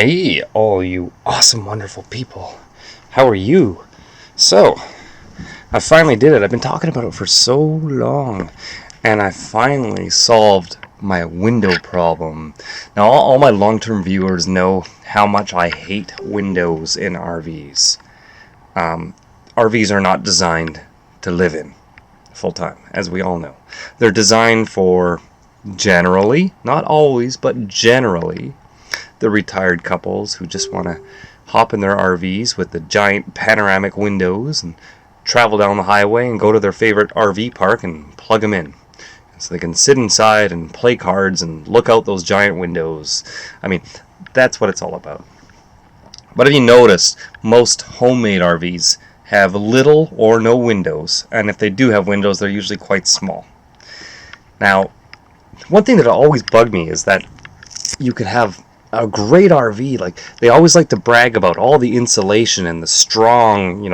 Hey, all you awesome, wonderful people. How are you? So, I finally did it. I've been talking about it for so long, and I finally solved my window problem. Now, all my long-term viewers know how much I hate windows in RVs. RVs are not designed to live in full-time, as we all know. They're designed for generally, not always, but generally, the retired couples who just want to hop in their RVs with the giant panoramic windows and travel down the highway and go to their favorite RV park and plug them in. So they can sit inside and play cards and look out those giant windows. I mean, that's what it's all about. But if you notice, most homemade RVs have little or no windows, and if they do have windows, they're usually quite small. Now, one thing that always bugged me is that you could have a great RV, like they always like to brag about all the insulation and the strong,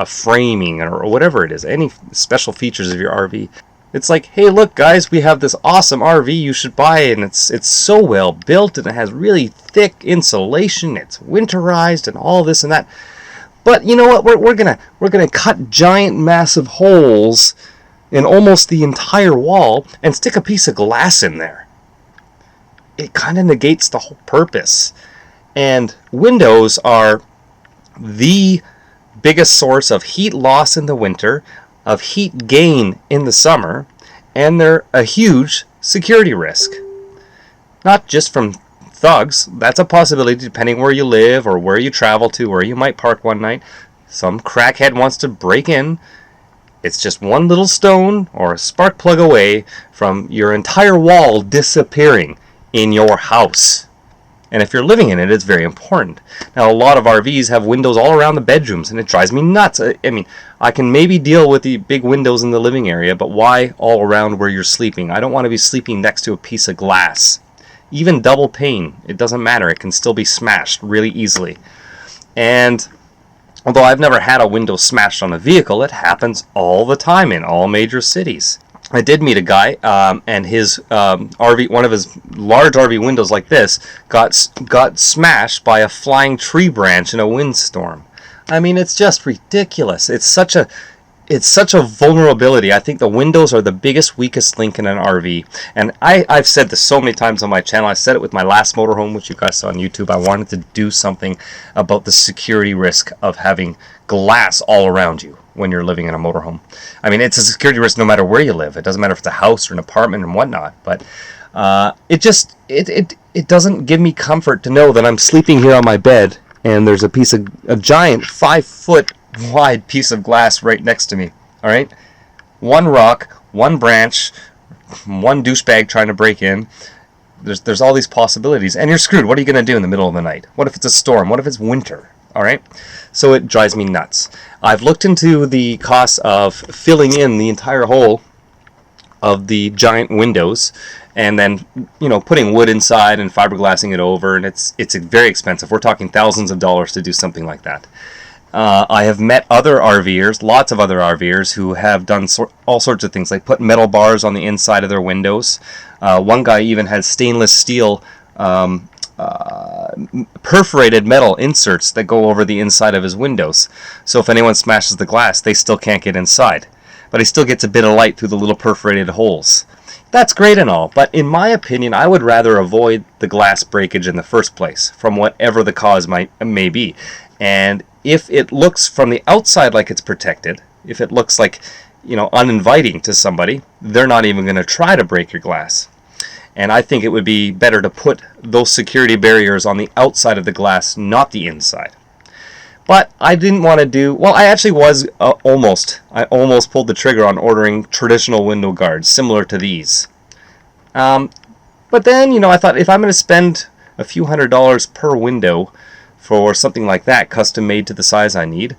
framing or whatever it is, any special features of your RV. It's like, hey, look, guys, we have this awesome RV you should buy, and it's so well built, and it has really thick insulation. It's winterized, and all this and that. But you know what? We're gonna cut giant, massive holes in almost the entire wall and stick a piece of glass in there. It kind of negates the whole purpose. And windows are the biggest source of heat loss in the winter, of heat gain in the summer, and they're a huge security risk. Not just from thugs. That's a possibility depending where you live or where you travel to, where you might park one night. Some crackhead wants to break in. It's just one little stone or a spark plug away from your entire wall disappearing in your house. And if you're living in it, it's very important. Now, a lot of RVs have windows all around the bedrooms, and it drives me nuts. I mean, I can maybe deal with the big windows in the living area, but why all around where you're sleeping? I don't want to be sleeping next to a piece of glass. Even double pane, it doesn't matter. It can still be smashed really easily. And although I've never had a window smashed on a vehicle, it happens all the time in all major cities. I did meet a guy, and his RV, one of his large RV windows like this, got smashed by a flying tree branch in a windstorm. I mean, it's just ridiculous. It's such a vulnerability. I think the windows are the biggest, weakest link in an RV. And I've said this so many times on my channel. I said it with my last motorhome, which you guys saw on YouTube. I wanted to do something about the security risk of having glass all around you when you're living in a motorhome. I mean, it's a security risk no matter where you live. It doesn't matter if it's a house or an apartment and whatnot. But it doesn't give me comfort to know that I'm sleeping here on my bed and there's a giant 5-foot wide piece of glass right next to me. All right, one rock, one branch, one douchebag trying to break in. There's all these possibilities, and you're screwed. What are you going to do in the middle of the night? What if it's a storm? What if it's winter? All right, so it drives me nuts. I've looked into the cost of filling in the entire hole of the giant windows, and then putting wood inside and fiberglassing it over, and it's very expensive. We're talking thousands of dollars to do something like that. I have met other RVers, lots of other RVers, who have done all sorts of things, like put metal bars on the inside of their windows. One guy even had stainless steel perforated metal inserts that go over the inside of his windows. So if anyone smashes the glass, they still can't get inside. But he still gets a bit of light through the little perforated holes. That's great and all, but in my opinion, I would rather avoid the glass breakage in the first place, from whatever the cause may be. And if it looks from the outside like it's protected, if it looks like, uninviting to somebody, they're not even going to try to break your glass. And I think it would be better to put those security barriers on the outside of the glass, not the inside. But I didn't want to do, well, I actually was I almost pulled the trigger on ordering traditional window guards, similar to these. But then, I thought, if I'm going to spend a few $100s per window for something like that, custom made to the size I need,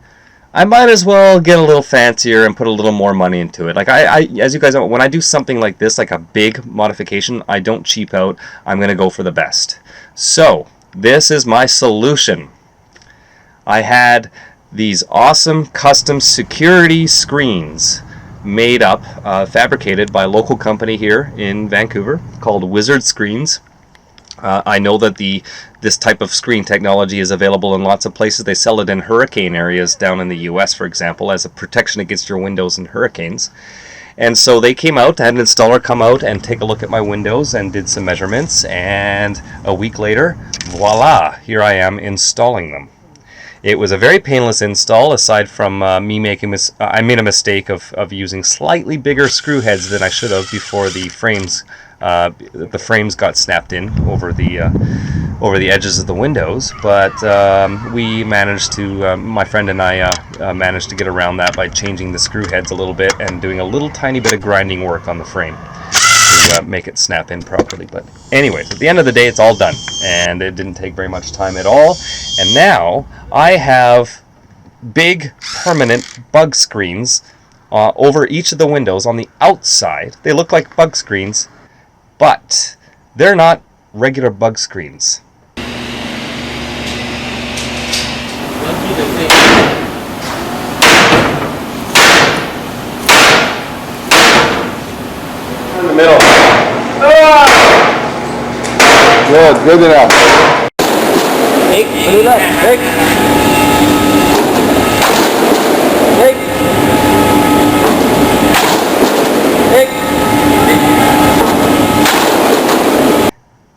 I might as well get a little fancier and put a little more money into it. Like I as you guys know, when I do something like this, like a big modification, I don't cheap out. I'm going to go for the best. So this is my solution. I had these awesome custom security screens made up, fabricated by a local company here in Vancouver called Wizard Screens. I know that this type of screen technology is available in lots of places. They sell it in hurricane areas down in the US, for example, as a protection against your windows in hurricanes. And so they came out, had an installer come out and take a look at my windows and did some measurements, and a week later, voila, here I am installing them. It was a very painless install, aside from me making I made a mistake of using slightly bigger screw heads than I should have before the frames got snapped in over the edges of the windows. But we managed to, my friend and I managed to get around that by changing the screw heads a little bit and doing a little tiny bit of grinding work on the frame to make it snap in properly. But anyways, at the end of the day, it's all done, and it didn't take very much time at all. And now I have big permanent bug screens over each of the windows on the outside. They look like bug screens, but they're not regular bug screens. In the middle. Good enough. Take, put it up, take. Take.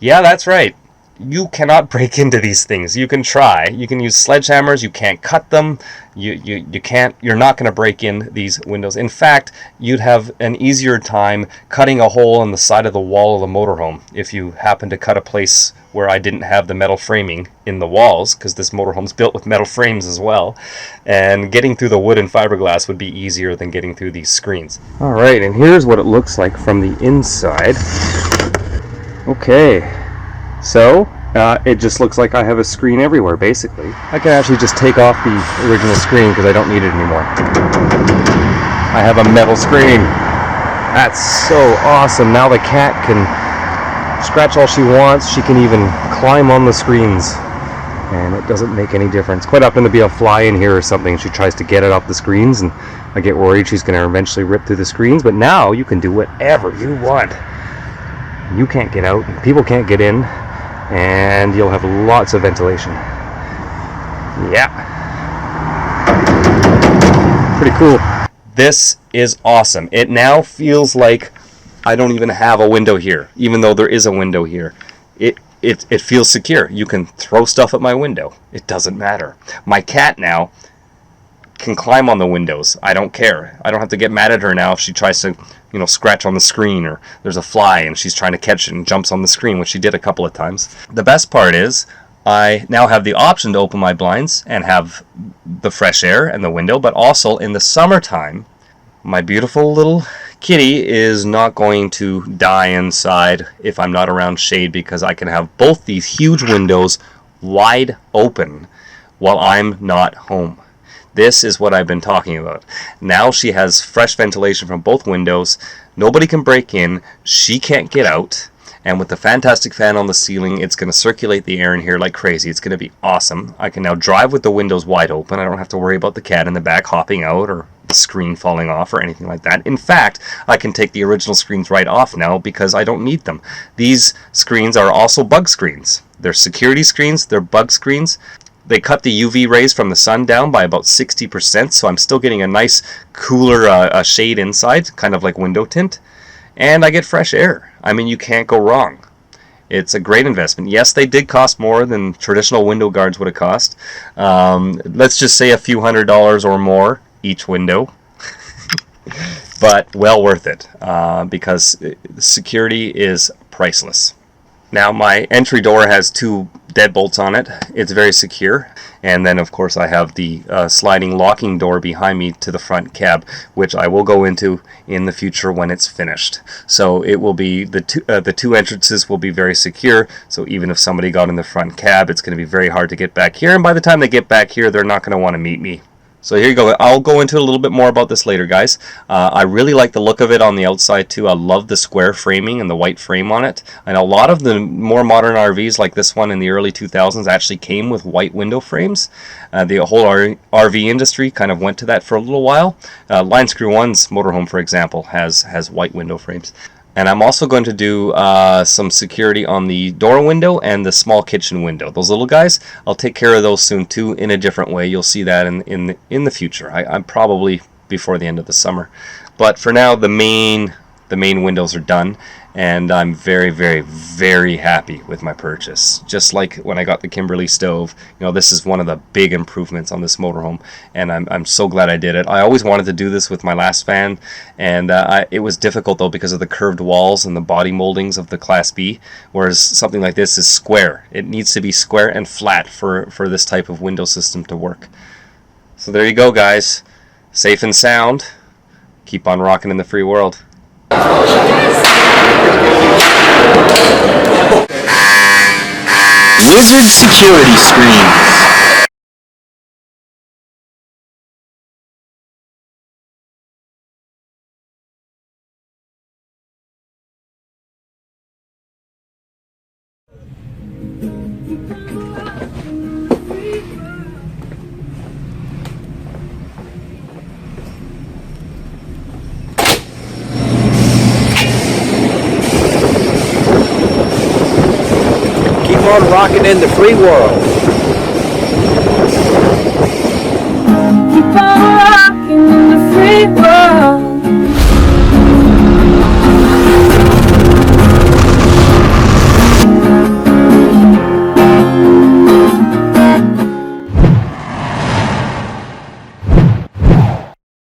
Yeah, that's right. You cannot break into these things. You can try. You can use sledgehammers. You can't cut them. You can't. You're not going to break in these windows. In fact, you'd have an easier time cutting a hole in the side of the wall of the motorhome if you happen to cut a place where I didn't have the metal framing in the walls, because this motorhome's built with metal frames as well. And getting through the wood and fiberglass would be easier than getting through these screens. All right, and here's what it looks like from the inside. Okay, so it just looks like I have a screen everywhere, basically. I can actually just take off the original screen because I don't need it anymore. I have a metal screen. That's so awesome. Now the cat can scratch all she wants. She can even climb on the screens, and it doesn't make any difference. Quite often there'll be a fly in here or something. She tries to get it off the screens, and I get worried she's going to eventually rip through the screens. But now you can do whatever you want. You can't get out, people can't get in, and you'll have lots of ventilation. Yeah. Pretty cool. This is awesome. It now feels like I don't even have a window here, even though there is a window here. It feels secure. You can throw stuff at my window. It doesn't matter. My cat now can climb on the windows. I don't care. I don't have to get mad at her now if she tries to, scratch on the screen, or there's a fly and she's trying to catch it and jumps on the screen, which she did a couple of times. The best part is I now have the option to open my blinds and have the fresh air and the window, but also in the summertime, my beautiful little kitty is not going to die inside if I'm not around shade, because I can have both these huge windows wide open while I'm not home. This is what I've been talking about. Now she has fresh ventilation from both windows. Nobody can break in. She can't get out. And with the fantastic fan on the ceiling, it's going to circulate the air in here like crazy. It's going to be awesome. I can now drive with the windows wide open. I don't have to worry about the cat in the back hopping out or the screen falling off or anything like that. In fact, I can take the original screens right off now because I don't need them. These screens are also bug screens. They're security screens. They're bug screens. They cut the UV rays from the sun down by about 60%, so I'm still getting a nice cooler shade inside, kind of like window tint. And I get fresh air. I mean, you can't go wrong. It's a great investment. Yes, they did cost more than traditional window guards would have cost. Let's just say a few $100s or more each window. But well worth it, because security is priceless. Now, my entry door has 2 deadbolts on it. It's very secure. And then, of course, I have the sliding locking door behind me to the front cab, which I will go into in the future when it's finished. So it will be the two entrances will be very secure. So even if somebody got in the front cab, it's going to be very hard to get back here. And by the time they get back here, they're not going to want to meet me. So here you go. I'll go into a little bit more about this later, guys. I really like the look of it on the outside too. I love the square framing and the white frame on it. And a lot of the more modern RVs, like this one in the early 2000s, actually came with white window frames. The whole RV industry kind of went to that for a little while. Line Screw One's motorhome, for example, has white window frames. And I'm also going to do some security on the door window and the small kitchen window. Those little guys, I'll take care of those soon too, in a different way. You'll see that in the future. I'm probably before the end of the summer. But for now, the main windows are done, and I'm very, very, very happy with my purchase. Just like when I got the Kimberly stove, this is one of the big improvements on this motorhome, and I'm so glad I did it. I always wanted to do this with my last van, and it was difficult though because of the curved walls and the body moldings of the Class B, whereas something like this is square. It needs to be square and flat for this type of window system to work. So there you go, guys. Safe and sound. Keep on rocking in the free world. Wizard security screens. Keep on rocking in the free world.